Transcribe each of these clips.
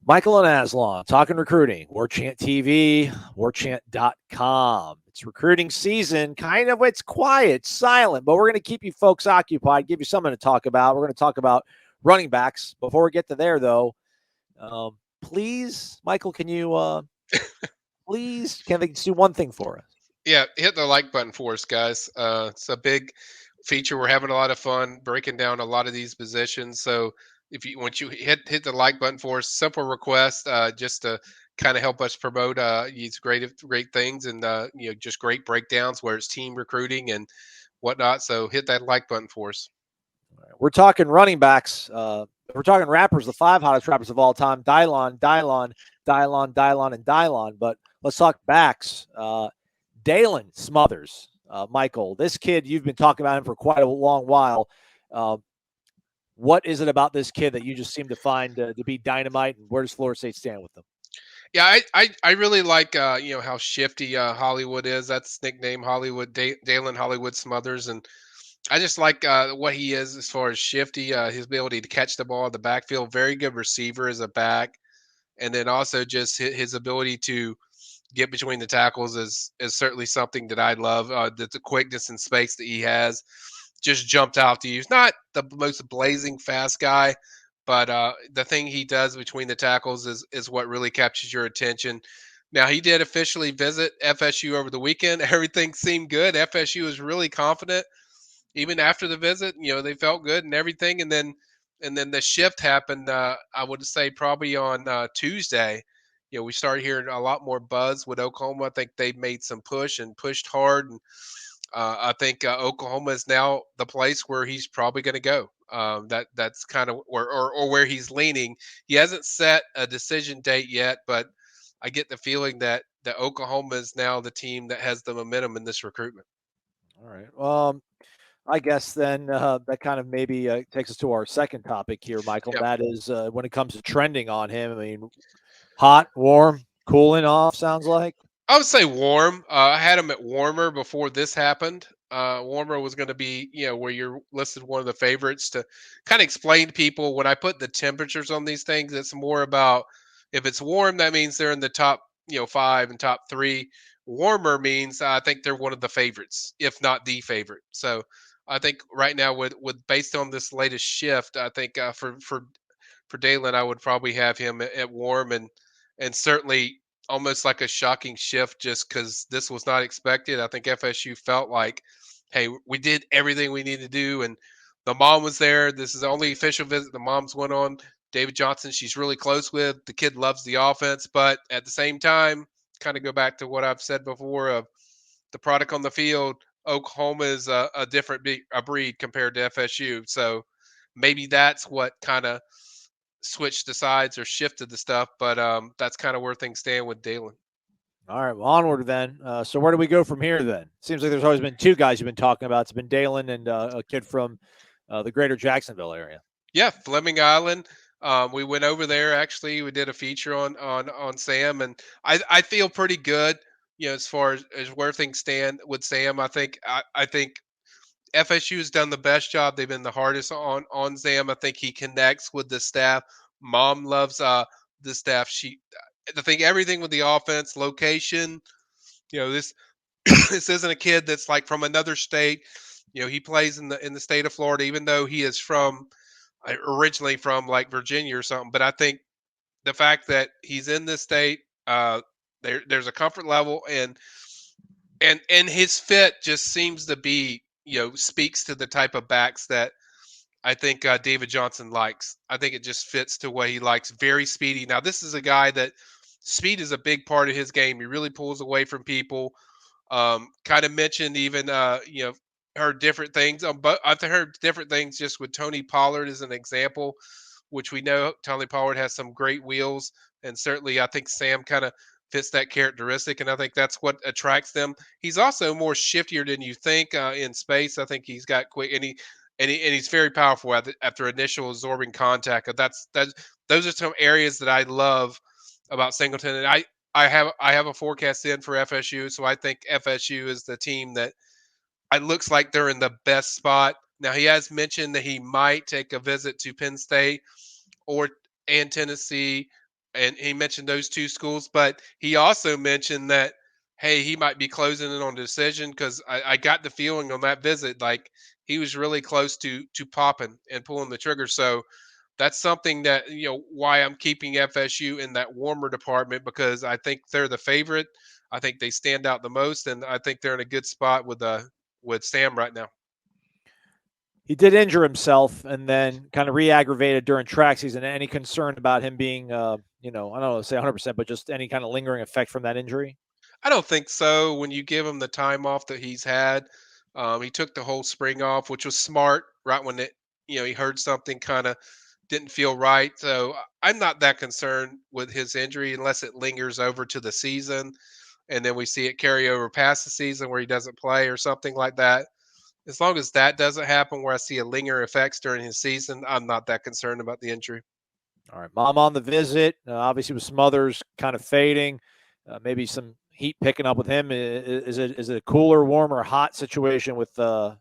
Michael and Aslan talking recruiting, Warchant TV, warchant.com. It's recruiting season. Kind of, it's quiet, silent, but we're going to keep you folks occupied, give you something to talk about. We're going to talk about running backs. Before we get to there, though, please, Michael, can you please can they do one thing for us? Yeah, hit the like button for us, guys. It's a big feature. We're having a lot of fun breaking down a lot of these positions. So if you once you hit the like button for us, simple request, just to kind of help us promote these great things and just great breakdowns where it's team recruiting and whatnot. So hit that like button for us. We're talking running backs. We're talking rappers, the five hottest rappers of all time: Daylan, and Daylan. But let's talk backs. Daylan, Smothers. Michael, this kid, you've been talking about him for quite a long while. What is it about this kid that you just seem to find to be dynamite, and where does Florida State stand with them? Yeah, I really like how shifty Hollywood is. That's nickname Hollywood Daylan Hollywood Smothers, and I just like what he is as far as shifty, his ability to catch the ball in the backfield. Very good receiver as a back, and then also just his ability to get between the tackles is certainly something that I love. The quickness and space that he has just jumped out to you. He's not the most blazing fast guy, but the thing he does between the tackles is what really captures your attention. Now he did officially visit FSU over the weekend. Everything seemed good. FSU was really confident even after the visit. They felt good and everything, and then the shift happened. I would say probably on Tuesday. We started hearing a lot more buzz with Oklahoma. I think they made some push and pushed hard, and I think Oklahoma is now the place where he's probably going to go. That's kind of or where he's leaning. He hasn't set a decision date yet, but I get the feeling that Oklahoma is now the team that has the momentum in this recruitment. All right. I guess then that kind of maybe takes us to our second topic here, Michael. Yep. That is when it comes to trending on him. I mean, hot, warm, cooling off, sounds like. I would say warm. I had him at warmer before this happened. Warmer was going to be, where you're listed one of the favorites to kind of explain to people when I put the temperatures on these things. It's more about if it's warm, that means they're in the top, five and top three. Warmer means I think they're one of the favorites, if not the favorite. So I think right now, with based on this latest shift, I think for Daylan, I would probably have him at warm and certainly almost like a shocking shift just because this was not expected. I think FSU felt like, hey, we did everything we need to do, and the mom was there. This is the only official visit the mom's went on. David Johnson, she's really close with. The kid loves the offense, but at the same time, kind of go back to what I've said before of the product on the field. Oklahoma is a different breed compared to FSU, so maybe that's what kind of switched the sides or shifted the stuff, but that's kind of where things stand with Daylan. All right, well, onward then. So where do we go from here then? Seems like there's always been two guys you've been talking about. It's been Daylan and a kid from the greater Jacksonville area. Yeah, Fleming Island. We went over there actually. We did a feature on Sam, and I feel pretty good. As far as where things stand with Sam, I think FSU has done the best job. They've been the hardest on Sam. I think he connects with the staff. Mom loves the staff. I think everything with the offense, location. This this isn't a kid that's like from another state. He plays in the state of Florida, even though he is from originally from like Virginia or something. But I think the fact that he's in this state, there's a comfort level, and his fit just seems to be speaks to the type of backs that I think David Johnson likes. I think it just fits to what he likes. Very speedy. Now this is a guy that speed is a big part of his game. He really pulls away from people. Kind of mentioned even heard different things. But I've heard different things just with Tony Pollard as an example, which we know Tony Pollard has some great wheels, and certainly I think Sam kind of fits that characteristic, and I think that's what attracts them. He's also more shiftier than you think in space. I think he's got quick, and he's very powerful after initial absorbing contact. Those are some areas that I love about Singleton, and I have a forecast in for FSU, so I think FSU is the team that it looks like they're in the best spot. Now he has mentioned that he might take a visit to Penn State or and Tennessee. and he mentioned those two schools, but he also mentioned that, hey, he might be closing in on a decision because I got the feeling on that visit like he was really close to popping and pulling the trigger. So that's something that, why I'm keeping FSU in that warmer department, because I think they're the favorite. I think they stand out the most, and I think they're in a good spot with Sam right now. He did injure himself and then kind of re-aggravated during track season. Any concern about him being, I don't know, say 100%, but just any kind of lingering effect from that injury? I don't think so. When you give him the time off that he's had, he took the whole spring off, which was smart. Right when he heard something kind of didn't feel right. So I'm not that concerned with his injury unless it lingers over to the season, and then we see it carry over past the season where he doesn't play or something like that. As long as that doesn't happen, where I see a lingering effects during his season, I'm not that concerned about the injury. All right, Mom on the visit. Obviously, with Smothers kind of fading, maybe some heat picking up with him. Is it a cooler, warmer, hot situation with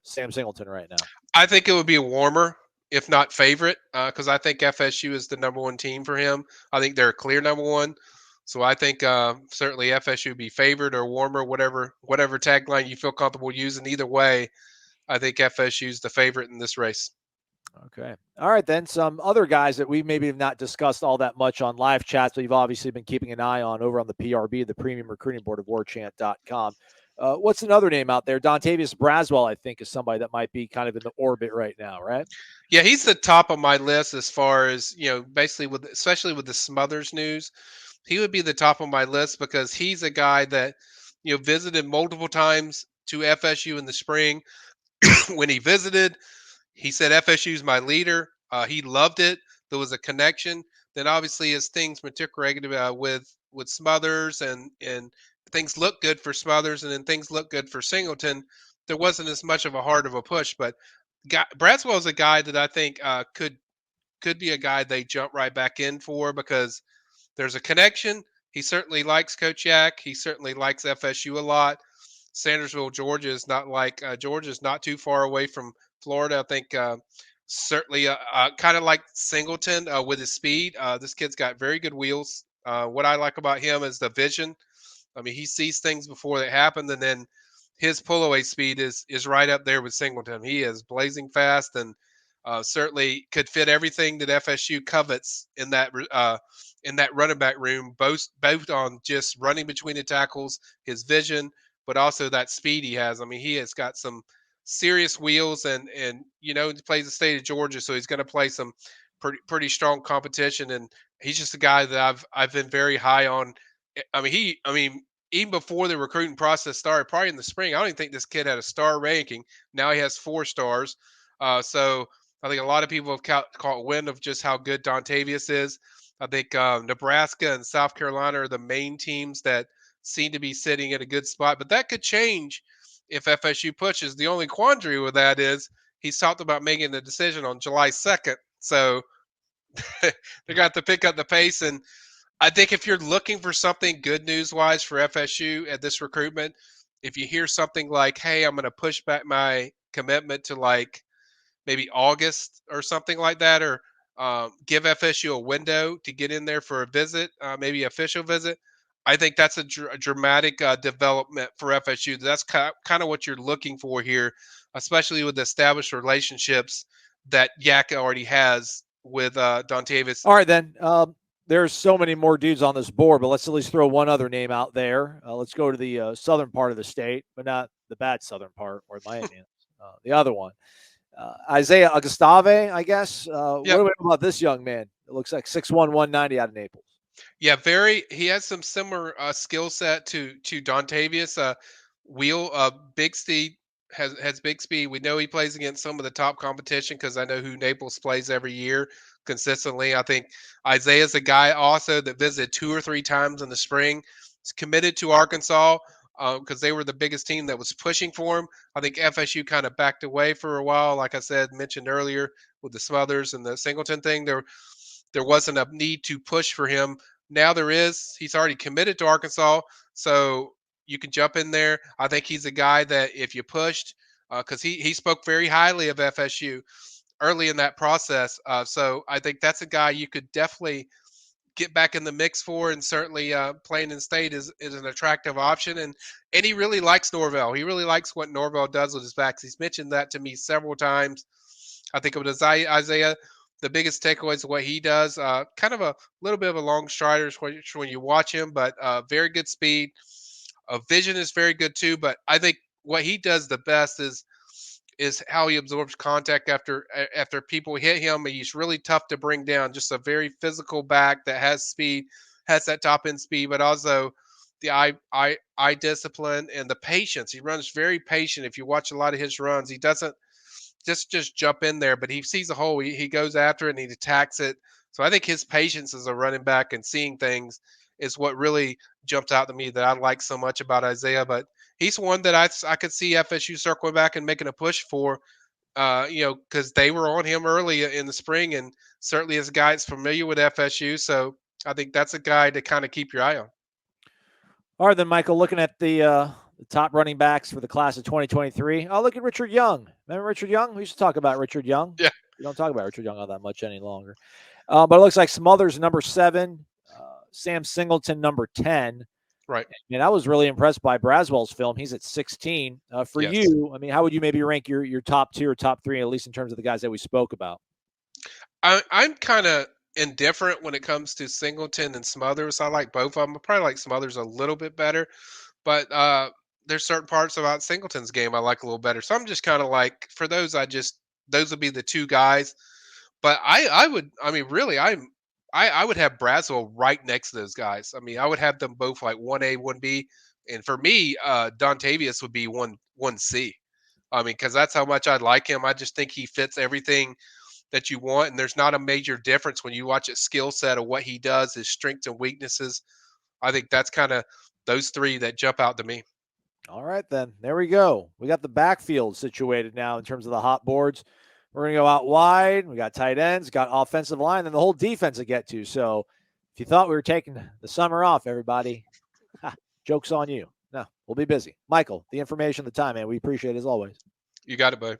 Sam Singleton right now? I think it would be a warmer, if not favorite, because I think FSU is the number one team for him. I think they're a clear number one. So I think certainly FSU would be favored or warmer, whatever tagline you feel comfortable using. Either way, I think FSU is the favorite in this race. Okay. All right, then. Some other guys that we maybe have not discussed all that much on live chats, but you've obviously been keeping an eye on over on the PRB, the Premium Recruiting Board of Warchant.com. What's another name out there? Dontavious Braswell, I think, is somebody that might be kind of in the orbit right now, right? Yeah, he's the top of my list as far as, basically especially with the Smothers news. He would be the top of my list because he's a guy that, visited multiple times to FSU in the spring. When he visited, he said FSU is my leader. He loved it. There was a connection. Then obviously as things matriculated with Smothers and things looked good for Smothers and then things looked good for Singleton, there wasn't as much of a hard of a push. But Braswell is a guy that I think could be a guy they jump right back in for because there's a connection. He certainly likes Coach Yak. He certainly likes FSU a lot. Sandersville, Georgia is not like Georgia is not too far away from Florida. I think certainly kind of like Singleton with his speed. This kid's got very good wheels. What I like about him is the vision. I mean, he sees things before they happen, and then his pull-away speed is right up there with Singleton. He is blazing fast and certainly could fit everything that FSU covets in that running back room, both on just running between the tackles, his vision, but also that speed he has. I mean, he has got some serious wheels, and he plays the state of Georgia, so he's going to play some pretty strong competition. And he's just a guy that I've been very high on. I mean, even before the recruiting process started, probably in the spring, I don't even think this kid had a star ranking. Now he has 4 stars. So I think a lot of people have caught wind of just how good Dontavious is. I think Nebraska and South Carolina are the main teams that seem to be sitting at a good spot, but that could change if FSU pushes. The only quandary with that is he's talked about making the decision on July 2nd. So they're going to pick up the pace. And I think if you're looking for something good news wise for FSU at this recruitment, if you hear something like, hey, I'm going to push back my commitment to like maybe August or something like that, or give FSU a window to get in there for a visit, maybe official visit. I think that's a dramatic development for FSU. That's kind of what you're looking for here, especially with the established relationships that Yak already has with Dontavious. All right, then. There's so many more dudes on this board, but let's at least throw one other name out there. Let's go to the southern part of the state, but not the bad southern part where Miami is. The other one. Isaiah Augustave, I guess. What Yeah, do we know about this young man? It looks like 6'1", 190 out of Naples. yeah, very. He has some similar skill set to Dontavious. Wheel big speed has big speed. We know he plays against some of the top competition because I know who Naples plays every year consistently. I think Isaiah's a guy also that visited 2 or 3 times in the spring. He's committed to Arkansas because they were the biggest team that was pushing for him. I think FSU kind of backed away for a while, like I said, mentioned earlier with the Smothers and the Singleton thing. There wasn't a need to push for him. Now there is. He's already committed to Arkansas, so you can jump in there. I think he's a guy that if you pushed, because he spoke very highly of FSU early in that process. So I think that's a guy you could definitely get back in the mix for, and certainly playing in state is an attractive option. And he really likes Norvell. He really likes what Norvell does with his backs. He's mentioned that to me several times. I think it was Isaiah. The biggest takeaway is what he does. Kind of a little bit of a long strider when you watch him, but very good speed. Vision is very good too. But I think what he does the best is how he absorbs contact after people hit him. He's really tough to bring down. Just a very physical back that has speed, has that top end speed, but also the eye discipline and the patience. He runs very patient. If you watch a lot of his runs, he doesn't just jump in there, but he sees a hole. He goes after it and he attacks it. So I think his patience as a running back and seeing things is what really jumped out to me that I like so much about Isaiah. But he's one that I could see FSU circling back and making a push for, because they were on him early in the spring, and certainly as a guy that's familiar with FSU. So I think that's a guy to kind of keep your eye on. All right, then, Michael, looking at the top running backs for the class of 2023. Oh, look at Richard Young. Remember Richard Young? We used to talk about Richard Young. Yeah. We don't talk about Richard Young all that much any longer. But it looks like Smothers, number 7. Sam Singleton, number 10. Right. And I was really impressed by Braswell's film. He's at 16. For Yes. you, I mean, how would you maybe rank your top 2 or top 3, at least in terms of the guys that we spoke about? I'm kind of indifferent when it comes to Singleton and Smothers. I like both of them. I probably like Smothers a little bit better, but there's certain parts about Singleton's game I like a little better. So I'm just kind of like, for those, those would be the 2 guys. But I would have Braswell right next to those guys. I mean, I would have them both like 1A, 1B, and for me, Dontavious would be 1C. I mean, because that's how much I like him. I just think he fits everything that you want, and there's not a major difference when you watch his skill set of what he does, his strengths and weaknesses. I think that's kind of those 3 that jump out to me. All right, then. There we go. We got the backfield situated now in terms of the hot boards. We're going to go out wide. We got tight ends, got offensive line, and the whole defense to get to. So if you thought we were taking the summer off, everybody, joke's on you. No, we'll be busy. Michael, the information, the time, man. We appreciate it as always. You got it, bud.